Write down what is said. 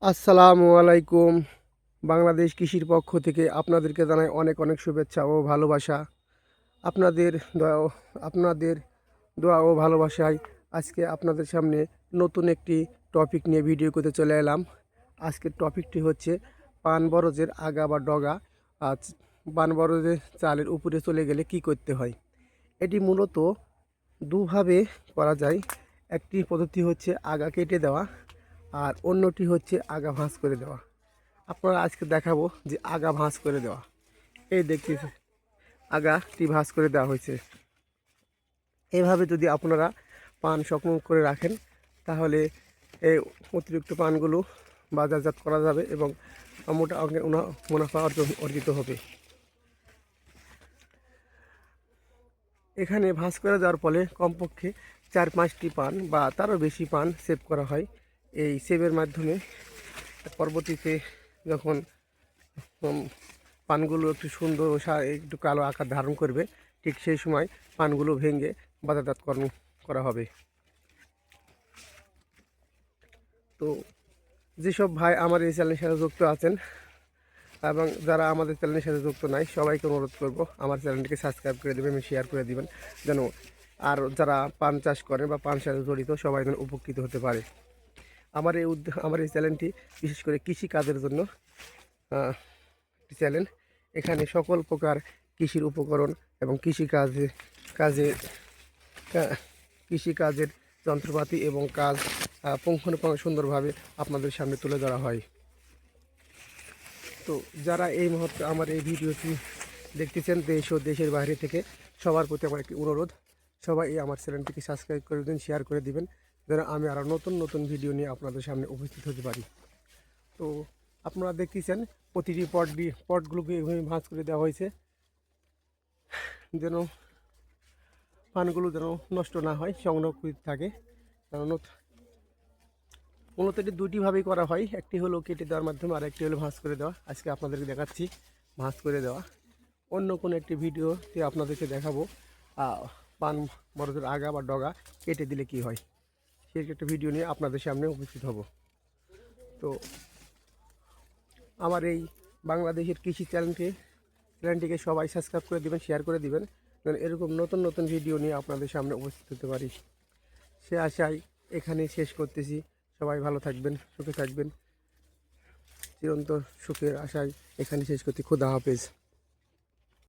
আসসালামু আলাইকুম। বাংলাদেশ কৃষির পক্ষ থেকে আপনাদেরকে জানাই অনেক অনেক শুভেচ্ছা ও ভালোবাসা। আপনাদের দোয়া আপনাদের দোয়া ও ভালোবাসায় আজকে আপনাদের সামনে নতুন একটি টপিক নিয়ে ভিডিও করতে চলে এলাম। আজকের টপিকটি হচ্ছে পান বরজের আগা বা ডগা। আজ পান বরজের চালের উপরে চলে গেলে কি করতে হয়। এটি মূলত দুভাবে করা যায়। একটি পদ্ধতি হচ্ছে আগা কেটে দেওয়া, আর অন্যটি হচ্ছে আগা ভাঁজ করে দেওয়া। আপনারা আজকে দেখাবো যে আগা ভাঁজ করে দেওয়া। এই দেখতেছে আগাটি ভাঁজ করে দেওয়া হয়েছে। এভাবে যদি আপনারা পান সংগ্রহ করে রাখেন তাহলে এই অতিরিক্ত পানগুলো বাজারজাত করা যাবে এবং মোটা অঙ্কের মুনাফা অর্জিত হবে। এখানে ভাঁজ করে দেওয়ার ফলে কমপক্ষে 4-5টি পান বা তারও বেশি পান সেভ করা হয়। এই সেভের মাধ্যমে পরবর্তীতে যখন পানগুলো একটু সুন্দর ও একটু কালো আকার ধারণ করবে, ঠিক সেই সময় পানগুলো ভেঙে বাজারজাতকরণ করা হবে। তো যেসব ভাই আমার এই চ্যানেলের সাথে যুক্ত আছেন এবং যারা আমাদের চ্যানেলের সাথে যুক্ত নাই, সবাইকে অনুরোধ করব আমার চ্যানেলটিকে সাবস্ক্রাইব করে দেবেন এবং শেয়ার করে দেবেন, যেন আর যারা পান চাষ করেন বা পান সাথে জড়িত সবাই যেন উপকৃত হতে পারে। আমার এই চ্যানেলটি বিশেষ করে কৃষি কাজের জন্য চ্যানেল। এখানে সকল প্রকার কৃষির উপকরণ এবং কৃষিকাজের যন্ত্রপাতি এবং কাজ পুঙ্খানুপুঙ্খ সুন্দরভাবে আপনাদের সামনে তুলে ধরা হয়। তো যারা এই মুহূর্তে আমার এই ভিডিওটি দেখতেছেন দেশ ও দেশের বাইরে থেকে, সবার প্রতি আমার একটি অনুরোধ, সবাই আমার চ্যানেলটিকে সাবস্ক্রাইব করে দিন, শেয়ার করে দিবেন, যেন আমি আরও নতুন নতুন ভিডিও নিয়ে আপনাদের সামনে উপস্থিত হতে পারি। তো আপনারা দেখতেছেন প্রতিটি পটগুলোকে এভাবে ভাঁজ করে দেওয়া হয়েছে, যেন পানগুলো যেন নষ্ট না হয়, সংরক্ষিত থাকে। মূলত এটি দুইটিভাবেই করা হয়, একটি হলো কেটে দেওয়ার মাধ্যমে আর একটি হলো ভাঁজ করে দেওয়া। আজকে আপনাদেরকে দেখাচ্ছি ভাঁজ করে দেওয়া। অন্য কোনো একটি ভিডিওতে আপনাদেরকে দেখাবো পান বরজের আগা বা ডগা কেটে দিলে কি হয়, সেই একটা ভিডিও নিয়ে আপনাদের সামনে উপস্থিত হব। তো আমার এই বাংলাদেশের কৃষি চ্যানেলটিকে সবাই সাবস্ক্রাইব করে দিবেন, শেয়ার করে দিবেন, যেন এরকম নতুন নতুন ভিডিও নিয়ে আপনাদের সামনে উপস্থিত হতে পারি। সে আশায় এখানে শেষ করতেছি। সবাই ভালো থাকবেন, সুখে থাকবেন। চিরন্তর সুখের আশায় এখানে শেষ করতে। খোদা হাফেজ।